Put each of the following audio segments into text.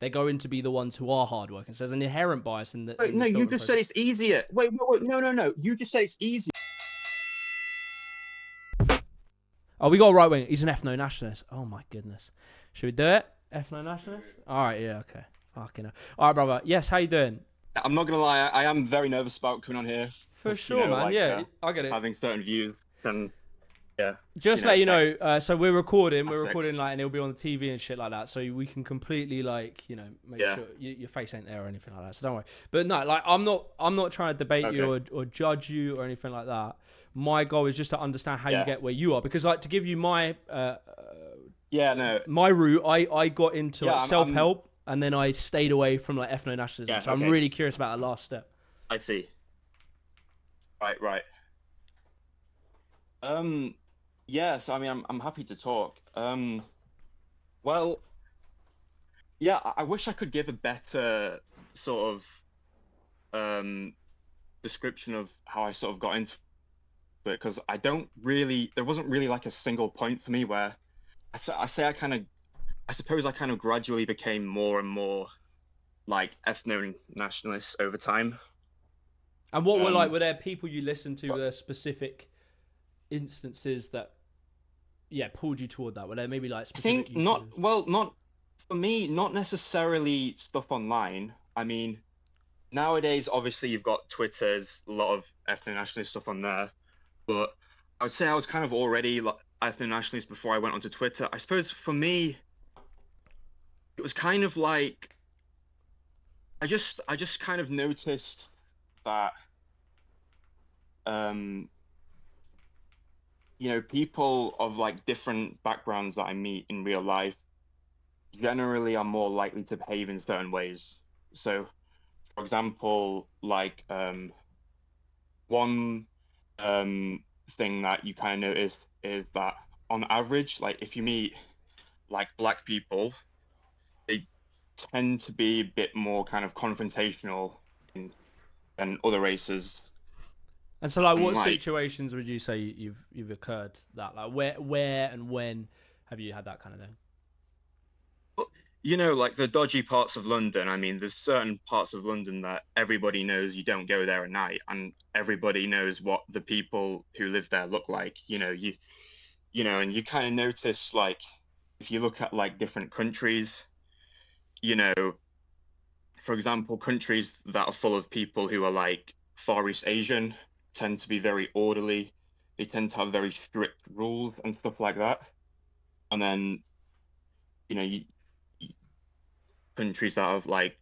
they're going to be the ones who are hardworking. So there's an inherent bias in Wait, the no, you filtering just said process. it's easier. Wait, no. You just said it's easier. Oh, we got a right wing. He's an ethno-nationalist. Oh my goodness. Should we do it? Ethno-nationalist? All right, yeah, okay. Fucking hell. All right, brother. Yes, how you doing? I'm not gonna lie, I am very nervous about coming on here For because sure, man. like Yeah, I get it. having certain views and yeah, Just let you like know, so we're recording, aspects. like, and it'll be on the TV and shit like that. So we can completely like, make Yeah. sure your face ain't there or anything like that. So don't worry. But no, like, I'm not trying to debate you Okay. or judge you or anything like that. My goal is just to understand how you Yeah. get where you are, because like to give you my Yeah. No. my route, I got into Yeah. like self help and then I stayed away from like ethno nationalism. Yeah. So I'm Okay. really curious about the last step. I see. Right. Right. Yeah. So I mean, I'm happy to talk. Well, yeah. I wish I could give a better sort of description of how I sort of got into it because I don't really. There wasn't really like a single point for me where I say I suppose I kind of gradually became more and more like ethno-nationalist over time. And what Um, were there people you listened to, were there specific instances that pulled you toward that? Were there maybe like I specific think not, YouTubers? well, not for me, not necessarily stuff online. I mean, nowadays, obviously, you've got Twitter's a lot of ethno-nationalist stuff on there, but I would say I was kind of already like ethno-nationalist before I went onto Twitter. I suppose for me, it was kind of like I just kind of noticed that um people of like different backgrounds that I meet in real life generally are more likely to behave in certain ways. So, for example, like one thing that you kind of notice is that on average, like if you meet like black people, they tend to be a bit more kind of confrontational in, than other races. And so, like, And what like, situations would you say you've occurred that? Like, where and when have you had that kind of thing? like the dodgy parts of London, I mean, there's certain parts of London that everybody knows you don't go there at night, and everybody knows what the people who live there look like. And you kind of notice like if you look at like different countries, you know, for example, countries that are full of people who are like Far East Asian tend to be very orderly. They tend to have very strict rules and stuff like that. And then, you know, countries that are like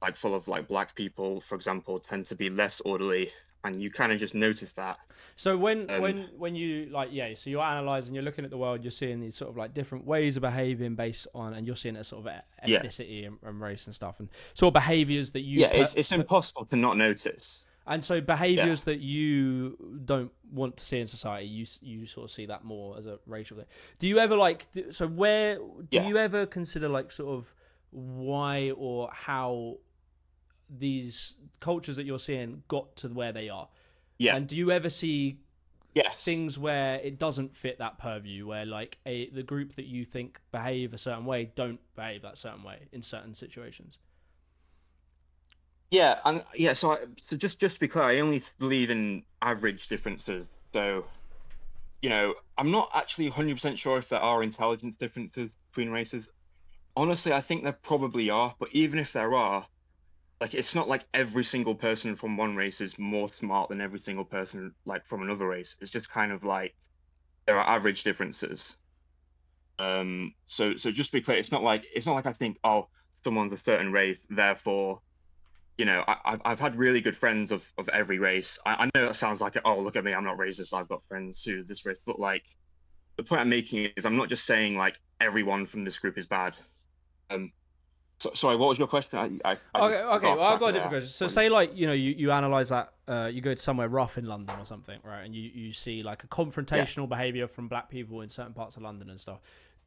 like full of like black people, for example, tend to be less orderly, and you kind of just notice that. So um when you like, so you're analyzing, you're looking at the world, you're seeing these sort of like different ways of behaving based on, and you're seeing a sort of yeah, ethnicity and race and stuff, and sort of behaviors that you yeah, it's impossible to not notice. and so Yeah, behaviors that you don't want to see in society, you sort of see that more as a racial thing. Do you ever like? So where do yeah, you ever consider like sort of why or how these cultures that you're seeing got to where they are? yeah, And do you ever see yes, things where it doesn't fit that purview, where like the group that you think behave a certain way don't behave that certain way in certain situations? yeah, and yeah. So just to be clear, I only believe in average differences. So I'm not actually 100% sure if there are intelligence differences between races. Honestly, I think there probably are, but even if there are, like it's not like every single person from one race is more smart than every single person like from another race. It's just kind of like there are average differences. So just to be clear, it's not like I think, oh, someone's a certain race, therefore, I've had really good friends of every race. I know that sounds like, oh, look at me, I'm not racist, I've got friends who this race, but like the point I'm making is I'm not just saying like everyone from this group is bad. Um, sorry, what was your question? I just Okay. got Well, off I've track got a different there. question. So, say like you analyze that, you go to somewhere rough in London or something, right? And you see like a Yeah, confrontational behavior from black people in certain parts of London and stuff.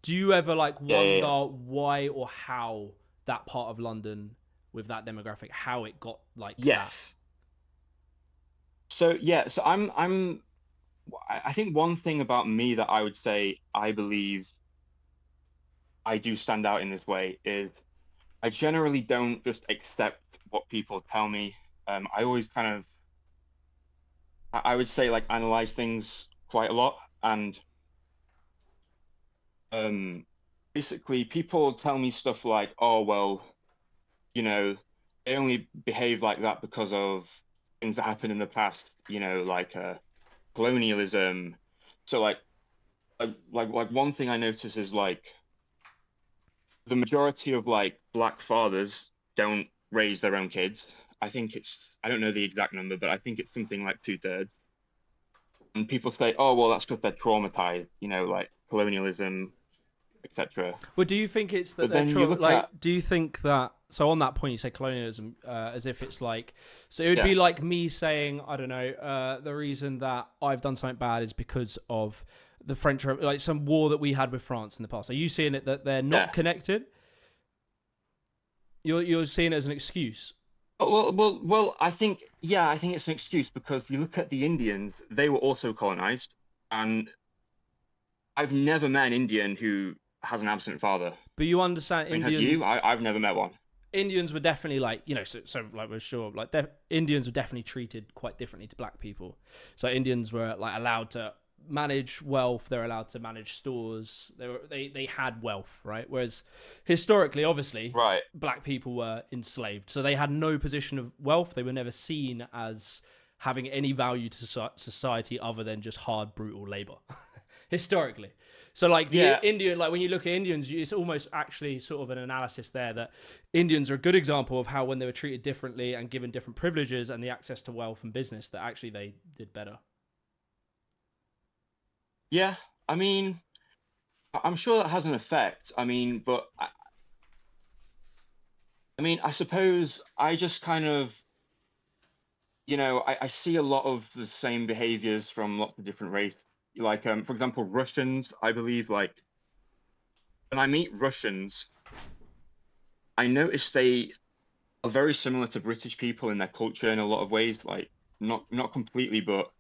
Do you ever like yeah, yeah, yeah. wonder why or how that part of London with that demographic, how it got like that? Yes. So yeah, so I think one thing about me that I would say I believe I do stand out in this way is I generally don't just accept what people tell me. I always kind of, I would say, like, analyze things quite a lot. And um, basically, people tell me stuff like, oh, well, you know, they only behave like that because of things that happened in the past, like colonialism. So, like one thing I notice is like the majority of like black fathers don't raise their own kids. I don't know the exact number, but I think it's something like two-thirds. And people say, oh, well, that's because they're traumatized, like colonialism, etc. Well, do you think it's that But they're then you look at, do you think that? So on that point, you say colonialism, as if it's like, so it would be yeah, like me saying, I don't know, the reason that I've done something bad is because of the French, like some war that we had with France in the past. Are you seeing it that they're yeah. not connected? You're seeing it as an excuse. Well, I think it's an excuse because you look at the Indians, they were also colonized. And I've never met an Indian who has an absent father. But you understand, I mean, have you? I've never met one. Indians were definitely like, so like we're sure like Indians were definitely treated quite differently to black people. So Indians were like allowed to manage wealth, they're allowed to manage stores, they had wealth, right? Whereas historically, obviously, Right. black people were enslaved, so they had no position of wealth. They were never seen as having any value to society other than just hard, brutal labor, historically. So like the Yeah. Indian, like when you look at Indians, it's almost actually sort of an analysis there that Indians are a good example of how when they were treated differently and given different privileges and the access to wealth and business, that actually they did better. Yeah. I mean, I'm sure that has an effect. I mean, but I mean, I suppose I just kind of, I see a lot of the same behaviors from lots of different races. Like, for example, Russians, I believe, like, when I meet Russians, I notice they are very similar to British people in their culture in a lot of ways. Like, not completely, but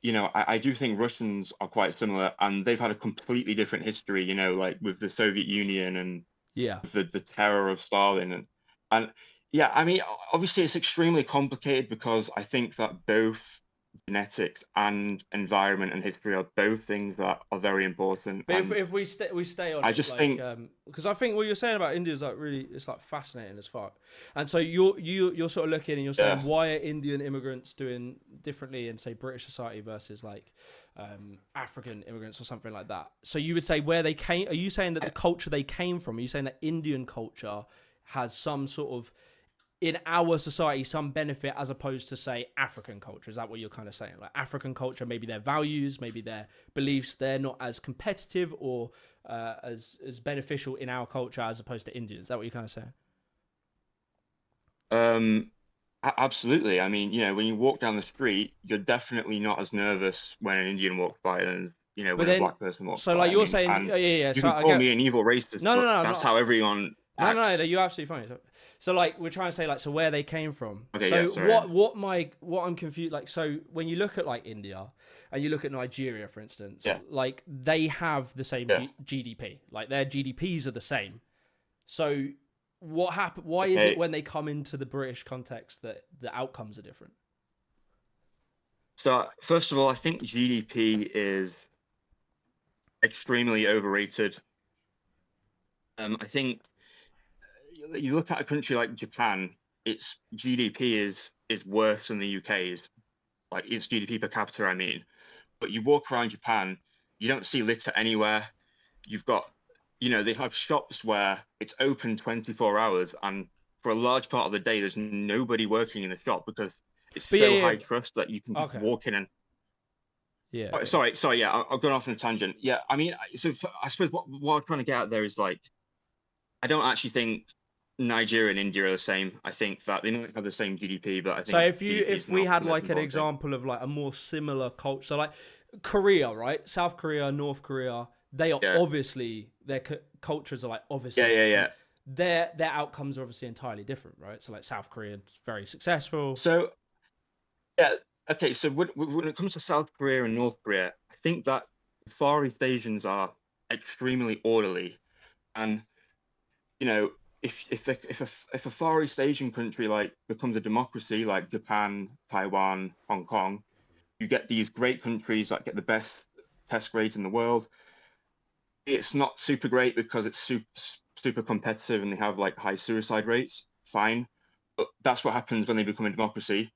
I do think Russians are quite similar, and they've had a completely different history. Like with the Soviet Union and Yeah. the terror of Stalin, and yeah, I mean, obviously it's extremely complicated because I think that both genetics and environment and history are both things that are very important, But and if we stay on I it, just like, think, because I think what you're saying about India is like really, it's like fascinating as fuck. And so you're sort of looking and you're yeah. saying, why are Indian immigrants doing differently in say British society versus like African immigrants or something like that? So you would say where they came. Are you saying that the culture they came from? Are you saying that Indian culture has some sort of in our society some benefit as opposed to say African culture? Is that what you're kind of saying? Like African culture, maybe their values, maybe their beliefs, they're not as competitive or as beneficial in our culture as opposed to Indians. Is that what you're kind of saying? um, Absolutely. I mean, when you walk down the street, you're definitely not as nervous when an Indian walks by than, But when a then, black person walks so by. like I you're mean, saying, and yeah, yeah, yeah. you So can I call get, me an evil racist, no, no, but no, I'm that's not. how everyone No, no, no, acts. you're absolutely fine. So like we're trying to say like so where they came from. Okay, yeah, So sorry. what I'm confused like so when you look at like India and you look at Nigeria for instance, Yeah, like they have the same yeah. GDP. Like their GDPs are the same. So what happened why is it Okay. when they come into the British context that the outcomes are different? So first of all, I think GDP is extremely overrated. I think you look at a country like Japan, its GDP is worse than the UK's, like its GDP per capita, I mean. But you walk around Japan, you don't see litter anywhere. You've got, they have shops where it's open 24 hours, and for a large part of the day, there's nobody working in the shop because it's But yeah, so yeah, high trust that you can just okay. walk in and. Yeah, Oh, okay. sorry, yeah, I've gone off on a tangent. Yeah, I mean, I suppose what I'm trying to get at there is like, I don't actually think Nigeria and India are the same. I think that they might have the same GDP, but I So think GDP is if we not had the most like an important thing. example of like a more similar culture, so like Korea, right? South Korea, North Korea, they are Yeah, obviously their cultures are like yeah, obviously yeah, different. yeah. Their outcomes are obviously entirely different, right? So like South Korea is very successful. So yeah, okay. So when it comes to South Korea and North Korea, I think that Far East Asians are extremely orderly, and you know if a Far East Asian country like becomes a democracy like Japan, Taiwan, Hong Kong, you get these great countries that get the best test grades in the world. It's not super great because it's super competitive and they have like high suicide rates. Fine, but that's what happens when they become a democracy.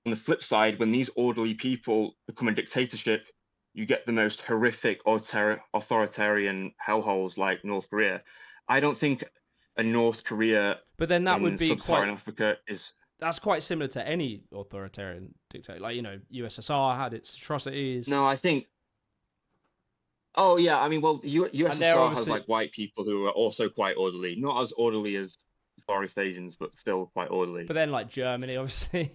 On the flip side, when these orderly people become a dictatorship, you get the most horrific authoritarian hellholes like North Korea. I don't think a North Korea But then that would in be sub-Saharan quite. Africa is. That's quite similar to any authoritarian dictator. Like, USSR had its atrocities, No, I think. Oh yeah, I mean, well, and they're USSR has obviously. like white people who are also quite orderly, not as orderly as Far East Asians, but still quite orderly. But then, like Germany, obviously,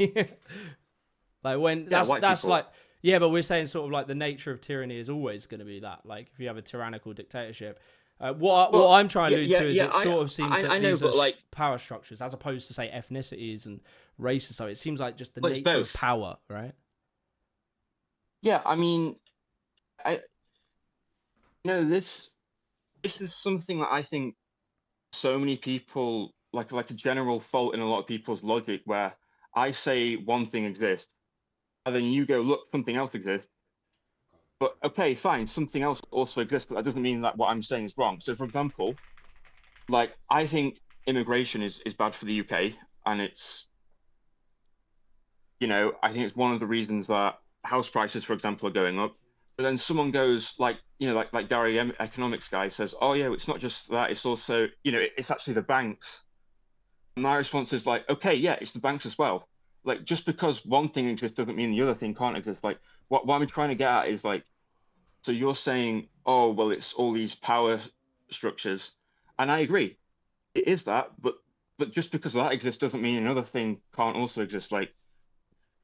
like when Yeah, white that's people. like, yeah, but we're saying sort of like the nature of tyranny is always going to be that. Like if you have a tyrannical dictatorship, what Well, I'm trying to yeah, allude yeah, to is yeah. it sort of seems I that know, these are but like, power structures as opposed to say ethnicities and races. So it seems like just the well, it's nature of both. power, right? Yeah, I mean, I this is something that I think so many people like a general fault in a lot of people's logic where I say one thing exists and then you go look something else exists, but okay, fine, something else also exists, but that doesn't mean that what I'm saying is wrong. So for example, like I think immigration is bad for the UK, and it's, I think it's one of the reasons that house prices, for example, are going up. But then someone goes like, like Gary, economics guy, says, oh yeah, it's not just that, it's also, it's actually the banks. And my response is like, okay, yeah, it's the banks as well. Like just because one thing exists doesn't mean the other thing can't exist. Like what I'm trying to get at is like, so you're saying, oh well, it's all these power structures, and I agree, it is that, but just because that exists doesn't mean another thing can't also exist. Like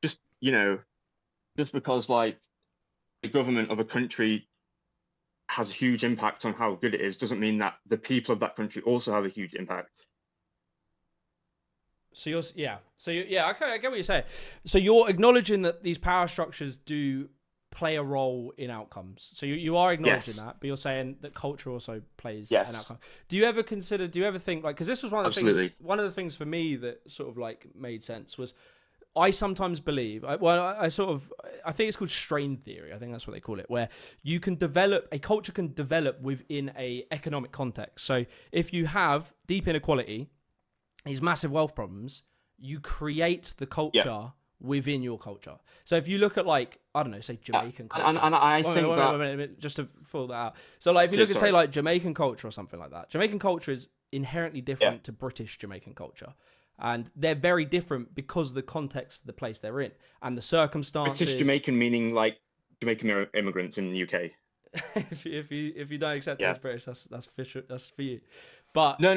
just just because like the government of a country has a huge impact on how good it is doesn't mean that the people of that country also have a huge impact. So yeah, okay, I get what you're saying. So you're acknowledging that these power structures do play a role in outcomes. So you are acknowledging Yes, that, but you're saying that culture also plays an yes, outcome. Do you ever think like, because this was absolutely. one of the things for me that sort of like made sense was I sometimes believe, I sort of, I think it's called strain theory. I think that's what they call it, where you can develop, a culture can develop within a economic context. So if you have deep inequality, these massive wealth problems, you create the Yeah. culture within your culture. So if you look at like, I don't know, say Jamaican And, culture. I think that. Wait a minute, just to fill that out. So like if you Okay, look at say sorry. like Jamaican culture or something like that, Jamaican culture is inherently Yeah, different to British Jamaican culture. And they're very different because of the context of the place they're in and the British circumstances. Jamaican meaning like Jamaican immigrants in the UK. If you don't accept it Yeah. as British, that's for you. But No.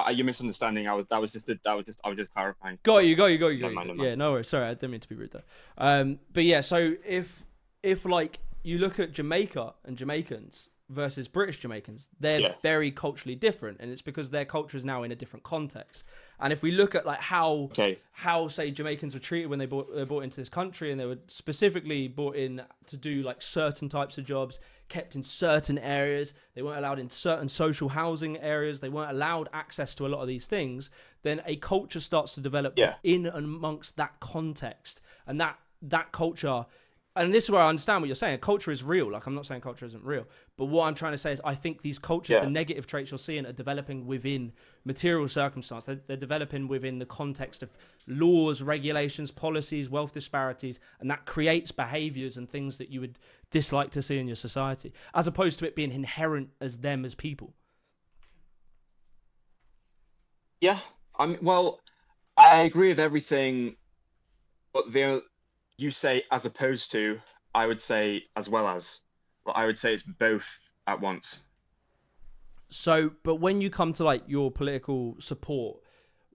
You're misunderstanding. I was just clarifying. But never mind, never mind. Yeah, no worries. Sorry, I didn't mean to be rude there. But yeah, so if like you look at Jamaica and Jamaicans versus British Jamaicans, they're Yeah, very culturally different, and it's because their culture is now in a different context. And if we look at like okay. how say Jamaicans were treated when they brought into this country, and they were specifically brought in to do like certain types of jobs, kept in certain areas, they weren't allowed in certain social housing areas, they weren't allowed access to a lot of these things, then a culture starts to develop Yeah, in and amongst that context, and that culture. And this is where I understand what you're saying. Culture is real. Like, I'm not saying culture isn't real. But what I'm trying to say is I think these cultures, the yeah. negative traits you're seeing, are developing within material circumstance. They're developing within the context of laws, regulations, policies, wealth disparities. And that creates behaviors and things that you would dislike to see in your society, as opposed to it being inherent as them as people. Yeah. Well, I agree with everything, but you say as opposed to, I would say as well as. But I would say it's both at once. So, but when you come to like your political support,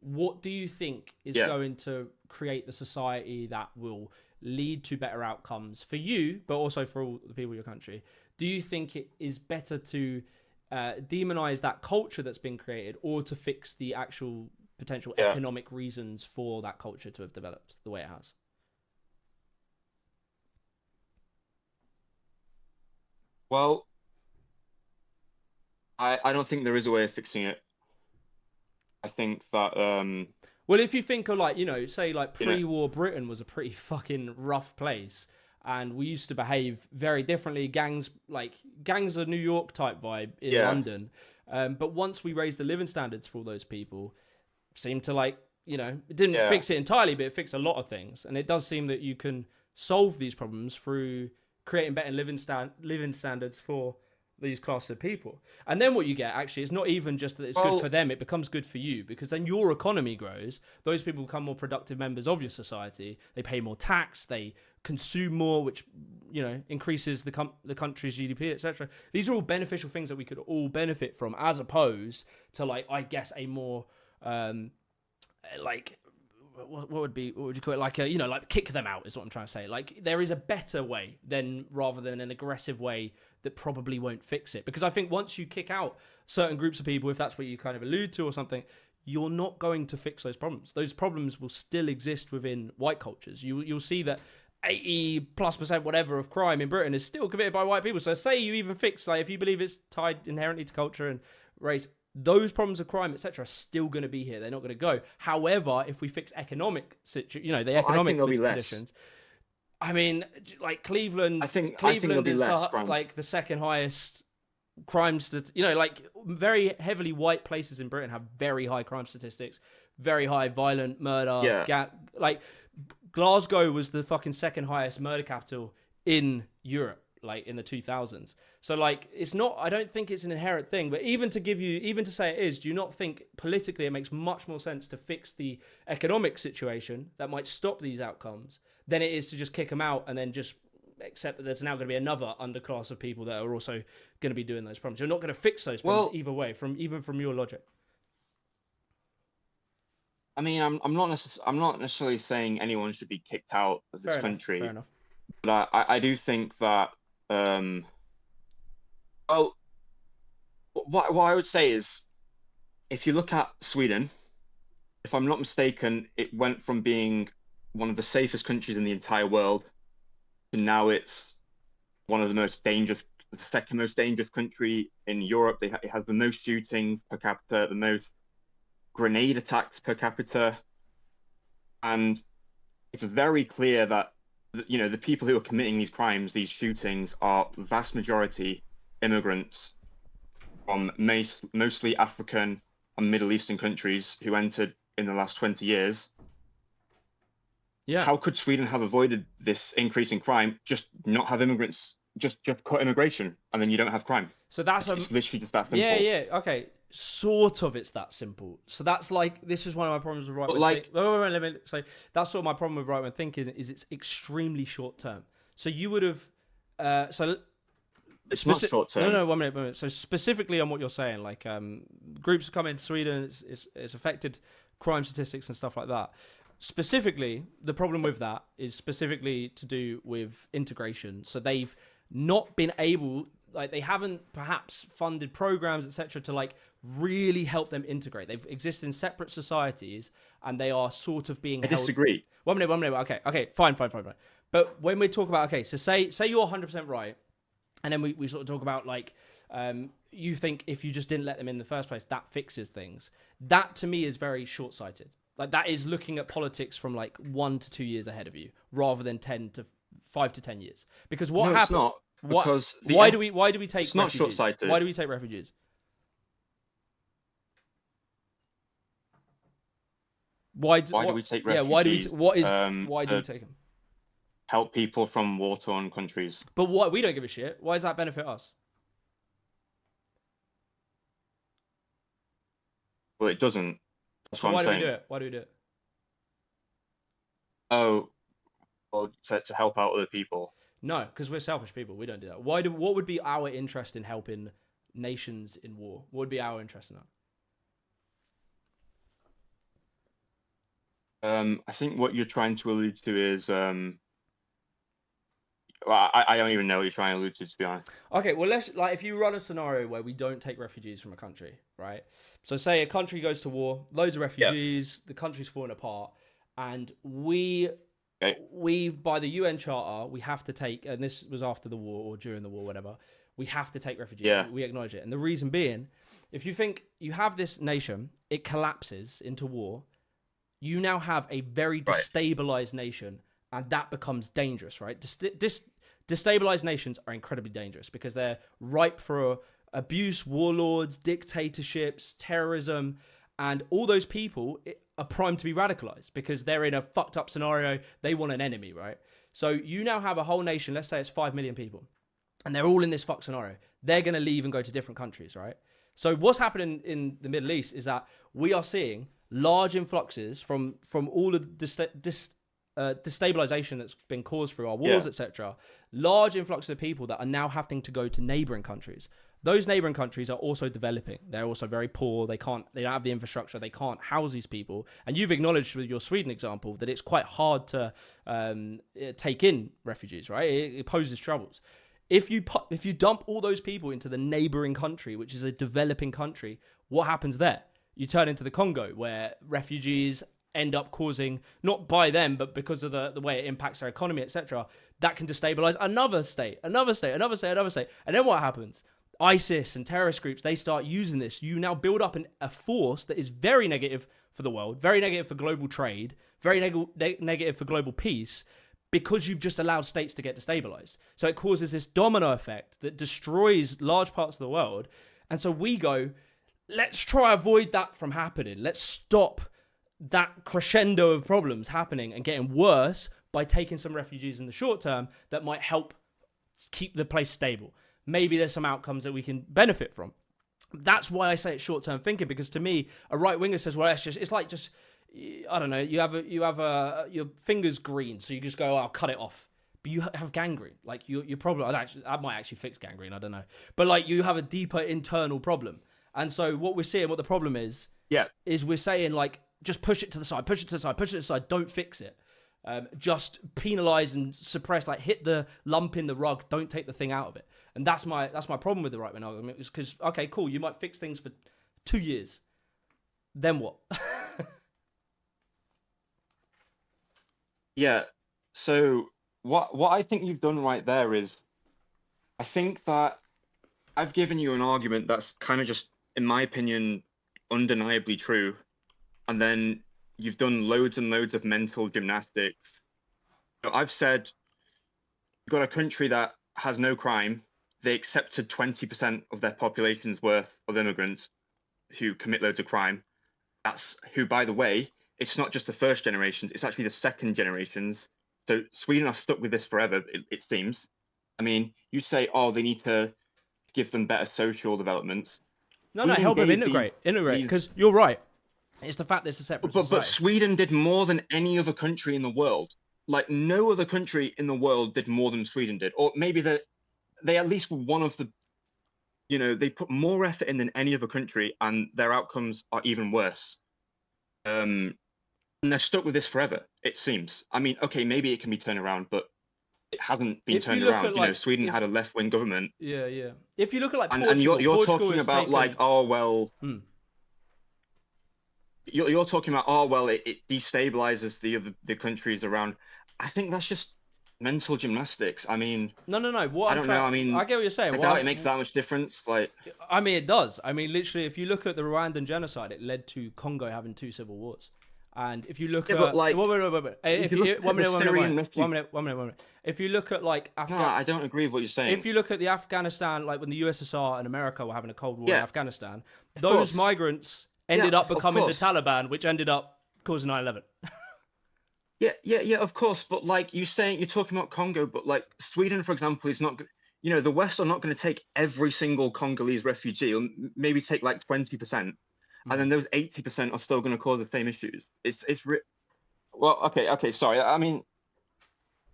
what do you think is Yeah. going to create the society that will lead to better outcomes for you, but also for all the people in your country? Do you think it is better to demonize that culture that's been created, or to fix the actual potential Yeah. economic reasons for that culture to have developed the way it has? Well, I don't think there is a way of fixing it. I think that Well, if you think of like, say like you know, pre-war Britain was a pretty fucking rough place, and we used to behave very differently. Gangs of New York type vibe in yeah, London, but once we raised the living standards for all those people, seemed to like, it didn't yeah. fix it entirely, but it fixed a lot of things, and it does seem that you can solve these problems through creating better living standards for these class of people. And then what you get actually is not even just that it's good for Well, them, it becomes good for you, because then your economy grows, those people become more productive members of your society, they pay more tax, they consume more, which increases the country's GDP, etc. These are all beneficial things that we could all benefit from, as opposed to, like, I guess, a more like what would you call it, like like kick them out is what I'm trying to say. Like, there is a better way than rather than an aggressive way that probably won't fix it, because I think once you kick out certain groups of people, if that's what you kind of allude to or something, you're not going to fix those problems. Those problems will still exist within white cultures. You'll see that 80+% whatever of crime in Britain is still committed by white people. So say you even fix, like, if you believe it's tied inherently to culture and race, those problems of crime, etc., are still going to be here. They're not going to go. However, if we fix economic the I think economic there'll be less. conditions, I mean, like Cleveland, I think there'll be is less crime. like the second highest crime like very heavily white places in Britain have very high crime statistics, very high violent murder. Yeah. Like Glasgow was the fucking second highest murder capital in Europe, like in the 2000s. So like, it's not, I don't think it's an inherent thing, but even to say it is, do you not think politically it makes much more sense to fix the economic situation that might stop these outcomes than it is to just kick them out and then just accept that there's now going to be another underclass of people that are also going to be doing those problems? You're not going to fix those problems either way, even from your logic. I mean, I'm not necessarily saying anyone should be kicked out of this Fair enough. Fair country, enough. but I do think that well, what I would say is, if you look at Sweden, if I'm not mistaken, it went from being one of the safest countries in the entire world to now it's one of the most dangerous, the second most dangerous country in Europe. It has the most shootings per capita, the most grenade attacks per capita, and it's very clear that the people who are committing these crimes, these shootings, are vast majority immigrants from mostly African and Middle Eastern countries who entered in the last 20 years. Yeah. How could Sweden have avoided this increase in crime? Just not have immigrants, just cut immigration, and then you don't have crime. So that's it's literally just that simple. Yeah, okay. Sort of, it's that simple. So that's like, this is one of my problems with right-wing thinking. Let me say, that's sort of my problem with right-wing thinking, is it's extremely short term. So you would have, it's not short term. No, 1 minute. So specifically on what you're saying, like groups have come into Sweden, it's affected crime statistics and stuff like that. Specifically, the problem with that is specifically to do with integration. So they've not been able, like, they haven't perhaps funded programs, etc., to like really help them integrate. They've existed in separate societies, and they are sort of being held. Disagree. 1 minute. Okay, fine. But when we talk about, okay, so say you're 100% right, and then we sort of talk about, like, you think if you just didn't let them in the first place, that fixes things. That to me is very short-sighted. Like, that is looking at politics from like 1 to 2 years ahead of you, rather than 5 to 10 years. Because what happens? It's not. Because why do we take? It's not short-sighted. Why do we take refugees? Why do we take refugees? Yeah, why do we take them? Help people from war-torn countries. But what, we don't give a shit. Why does that benefit us? Well, it doesn't. That's what I'm saying. Why do we do it? Oh, well, to help out other people. No, because we're selfish people. We don't do that. What would be our interest in helping nations in war? What would be our interest in that? I think what you're trying to allude to is, well, I don't even know what you're trying to allude to be honest. Okay, well, if you run a scenario where we don't take refugees from a country, right? So say a country goes to war, loads of refugees, the country's falling apart, and we, by the UN Charter, we have to take, and this was after the war or during the war, whatever, We have to take refugees. Yeah. We acknowledge it. And the reason being, if you think you have this nation, it collapses into war, you now have a very Right. destabilized nation, and that becomes dangerous, right? Destabilized nations are incredibly dangerous because they're ripe for abuse, warlords, dictatorships, terrorism, and all those people are primed to be radicalized because they're in a fucked up scenario. They want an enemy, right? So you now have a whole nation, let's say it's 5 million people, and they're all in this fucked scenario. They're going to leave and go to different countries, right? So what's happening in the Middle East is that we are seeing large influxes from all of the destabilization that's been caused through our wars, etc. Large influx of people that are now having to go to neighboring countries. Those neighboring countries are also developing. They're also very poor. They don't have the infrastructure. They can't house these people. And you've acknowledged with your Sweden example that it's quite hard to take in refugees, right? It poses troubles. If you dump all those people into the neighboring country, which is a developing country, what happens there? You turn into the Congo, where refugees end up causing, not by them, but because of the way it impacts their economy, etc., that can destabilize another state. And then what happens? ISIS and terrorist groups, they start using this. You now build up a force that is very negative for the world, very negative for global trade, very negative for global peace, because you've just allowed states to get destabilized. So it causes this domino effect that destroys large parts of the world. And so we go, let's try avoid that from happening. Let's stop that crescendo of problems happening and getting worse by taking some refugees in the short term that might help keep the place stable. Maybe there's some outcomes that we can benefit from. That's why I say it's short-term thinking, because to me, a right winger says, well, it's like just, I don't know, you have your finger's green, so you just go, oh, I'll cut it off. But you have gangrene. Like your problem, that might actually fix gangrene, I don't know. But like you have a deeper internal problem. And so what we're seeing, what the problem is we're saying like, just push it to the side, don't fix it. Just penalize and suppress, like hit the lump in the rug, don't take the thing out of it. And that's my problem with the right wing argument, is because, okay, cool, you might fix things for 2 years. Then what? Yeah. So what I think you've done right there is, I think that I've given you an argument that's kind of just, in my opinion, undeniably true. And then you've done loads and loads of mental gymnastics. So I've said, you've got a country that has no crime. They accepted 20% of their population's worth of immigrants who commit loads of crime. That's who, by the way, it's not just the first generations, it's actually the second generations. So Sweden are stuck with this forever, it seems. I mean, you say, oh, they need to give them better social developments. No, help them integrate, because you're right. It's the fact that it's a separate society. But Sweden did more than any other country in the world. Like, no other country in the world did more than Sweden did. Or maybe they at least were one of the, they put more effort in than any other country, and their outcomes are even worse. And they're stuck with this forever, it seems. I mean, okay, maybe it can be turned around, but it hasn't been turned around. Sweden had a left-wing government. Yeah. If you look at like Portugal, and you're Portugal talking about taken... like, oh well. You're talking about, oh well, it destabilizes the countries around. I think that's just mental gymnastics. I mean, no. I don't know. I mean, I get what you're saying. I doubt it makes that much difference. Like, I mean, it does. I mean, literally, if you look at the Rwandan genocide, it led to Congo having 2 civil wars. And if you look at, but like, wait. If you, one minute. If you look at like no, I don't agree with what you're saying. If you look at the Afghanistan, like when the USSR and America were having a Cold War in Afghanistan, those migrants ended up becoming the Taliban, which ended up causing 9/11. Yeah, of course. But like you're talking about Congo, but like Sweden, for example, is not. The West are not going to take every single Congolese refugee, or maybe take like 20%. And then those 80% are still going to cause the same issues. Well, okay. Sorry. I mean,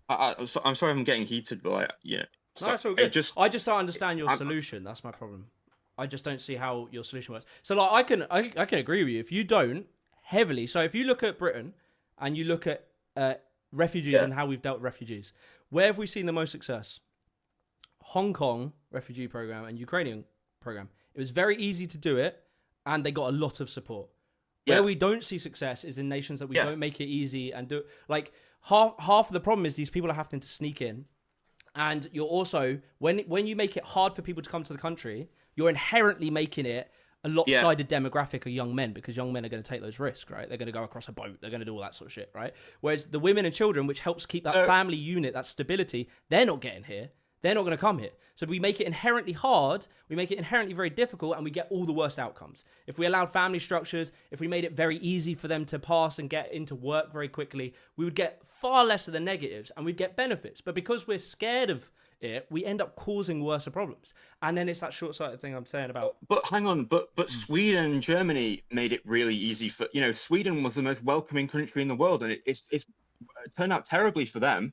I'm sorry I'm getting heated, but like, yeah. No, that's all good. I just don't understand your solution. That's my problem. I just don't see how your solution works. So like, I can agree with you. If you don't heavily, so if you look at Britain and you look at refugees and how we've dealt with refugees, where have we seen the most success? Hong Kong refugee program and Ukrainian program. It was very easy to do it, and they got a lot of support. Where we don't see success is in nations that we don't make it easy and do. Like half of the problem is these people are having to sneak in, And you're also, when you make it hard for people to come to the country, you're inherently making it a lopsided demographic of young men, because young men are going to take those risks, right? They're going to go across a boat. They're going to do all that sort of shit, right? Whereas the women and children, which helps keep that family unit, that stability, they're not getting here. They're not going to come here. So we make it inherently hard, we make it inherently very difficult, and we get all the worst outcomes. If we allowed family structures, if we made it very easy for them to pass and get into work very quickly, we would get far less of the negatives and we'd get benefits. But because we're scared of it, we end up causing worse problems. And then it's that short-sighted thing I'm saying about... But hang on, but Sweden and Germany made it really easy for, Sweden was the most welcoming country in the world, and it turned out terribly for them.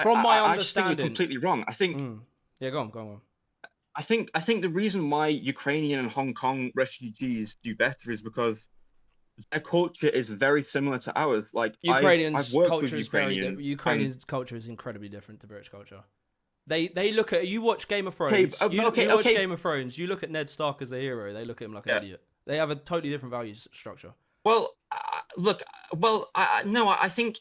From my understanding, I just think you're completely wrong. I think. Yeah, go on. I think the reason why Ukrainian and Hong Kong refugees do better is because their culture is very similar to ours. Like Ukrainians' I've worked culture with is Ukrainians' culture is incredibly different to British culture. They look at, you watch Game of Thrones. You watch Game of Thrones. You look at Ned Stark as a hero. They look at him like an idiot. They have a totally different values structure. Well, I think.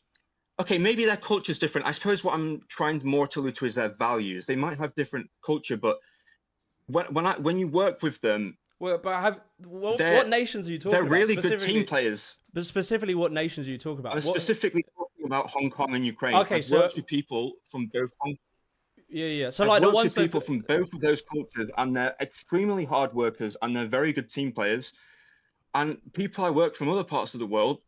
Okay, maybe their culture is different. I suppose what I'm trying more to allude to is their values. They might have different culture, but when you work with them, what nations are you talking about? They're really good team players. But specifically, what nations are you talking about? I'm specifically talking about Hong Kong and Ukraine. Okay, I've worked with people from both Hong. Yeah. So like the ones people from both of those cultures, and they're extremely hard workers, and they're very good team players. And people I work from other parts of the world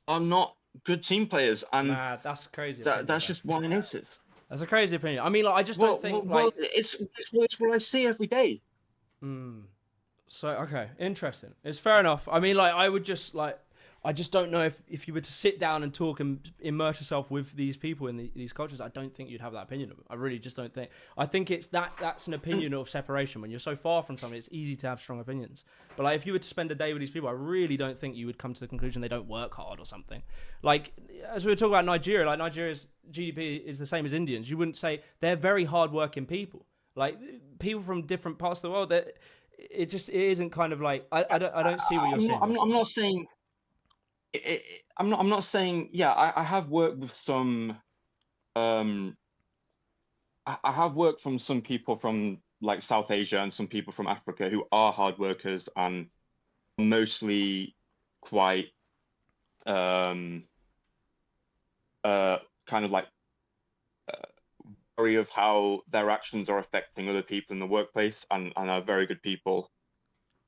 are not good team players, and that's crazy. That's just what I noticed. That's a crazy opinion. I mean, like, I just don't think. It's what I see every day. So okay, interesting. It's fair enough. I mean, like, I just don't know if you were to sit down and talk and immerse yourself with these people in these cultures, I don't think you'd have that opinion of them. I really just don't think. I think that's an opinion of separation. When you're so far from something, it's easy to have strong opinions. But like, if you were to spend a day with these people, I really don't think you would come to the conclusion they don't work hard or something. Like, as we were talking about Nigeria, like, Nigeria's GDP is the same as Indians. You wouldn't say they're very hard-working people. Like, people from different parts of the world, it isn't kind of like, I don't see what you're saying. I'm not saying. I'm not saying. Yeah, I have worked with some. I have worked from some people from like South Asia and some people from Africa who are hard workers and mostly quite kind of like worry of how their actions are affecting other people in the workplace, and are very good people.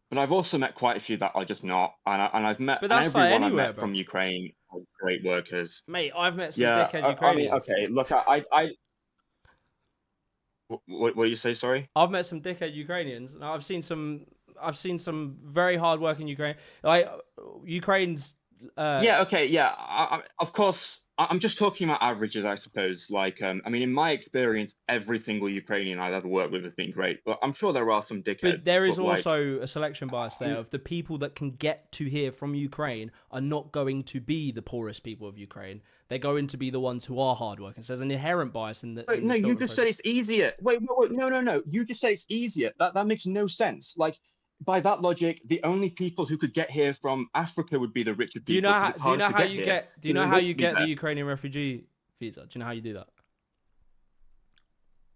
But I've also met quite a few that are just not, and I've met everyone I've met from Ukraine are great workers. Mate, I've met some dickhead Ukrainians. I mean, okay, look, what do you say? Sorry. I've met some dickhead Ukrainians, and I've seen some very hardworking Ukraine. Like, Ukraine's. Of course. I'm just talking about averages, I suppose. Like, I mean, in my experience, every single Ukrainian I've ever worked with has been great. But I'm sure there are some dickheads. But there is also a selection bias there of the people that can get to here from Ukraine are not going to be the poorest people of Ukraine. They're going to be the ones who are hardworking. So there's an inherent bias in the. Wait, no, you just said it's easier. Wait, no. You just said it's easier. That makes no sense. Like, by that logic, the only people who could get here from Africa would be the richer people. Do you know how you get the Ukrainian refugee visa? Do you know how you do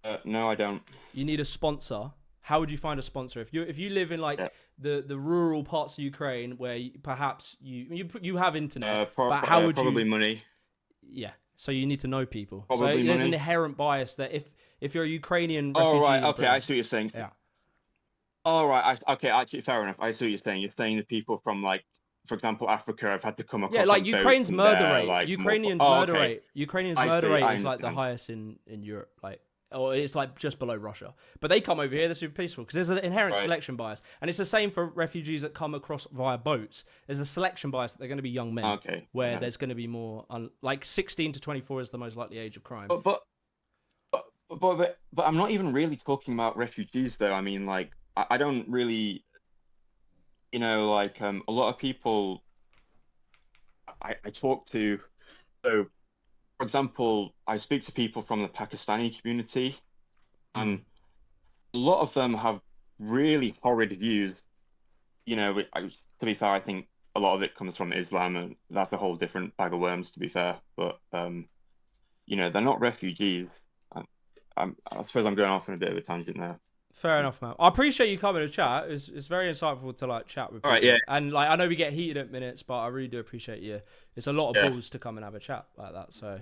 that? No, I don't. You need a sponsor. How would you find a sponsor if you live in like the rural parts of Ukraine where perhaps you have internet, but how would probably money? Yeah, so you need to know people. Probably so there's an inherent bias that if you're a Ukrainian refugee. Oh right, okay, I see what you're saying. Yeah. All right. Okay. Actually, fair enough. I see what you're saying. You're saying the people from, like, for example, Africa have had to come across. Yeah, like Ukraine's murder rate. Like, Ukrainians murder rate. Ukrainians murder rate is like the highest in Europe. Like, or it's like just below Russia. But they come over here. They're super peaceful because there's an inherent selection bias, and it's the same for refugees that come across via boats. There's a selection bias that they're going to be young men. Okay. Where there's going to be more like 16 to 24 is the most likely age of crime. But I'm not even really talking about refugees though. I mean, like, I don't really, like a lot of people I talk to. So, for example, I speak to people from the Pakistani community, and a lot of them have really horrid views. To be fair, I think a lot of it comes from Islam, and that's a whole different bag of worms, to be fair. But, they're not refugees. I suppose I'm going off on a bit of a tangent there. Fair enough, man. I appreciate you coming to chat. It's very insightful to like chat with people. All right, yeah, And like I know we get heated at minutes, but I really do appreciate you. It's a lot of yeah. balls to come and have a chat like that. So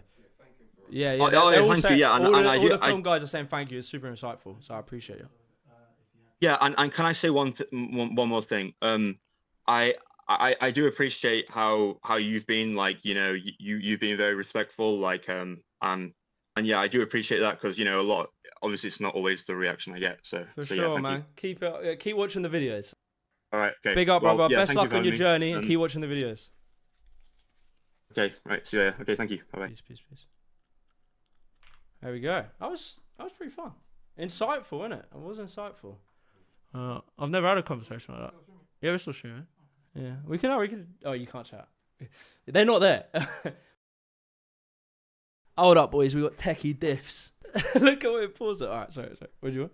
yeah, Oh, thank you. Yeah, all the film guys are saying thank you. It's super insightful. So I appreciate you. yeah, and can I say one more thing? I do appreciate how you've been, like, you know, you've been very respectful, like, and yeah, I do appreciate that, because, you know, a lot, obviously it's not always the reaction I get. So For so sure, yeah, thank man. you. Keep watching the videos. All right, okay. Big up, Well, brother. yeah, Best thank you luck for on your having me. journey and keep watching the videos. Okay, right. See you later. Okay, thank you. Bye bye. Peace. There we go. That was pretty fun. Insightful, wasn't it? It was insightful. I've never had a conversation like that. Yeah, we're still streaming. Yeah, we can. Oh, you can't chat. They're not there. Hold up, boys. We got techie diffs. Look at it. Pause it. All right. Sorry. What do you want?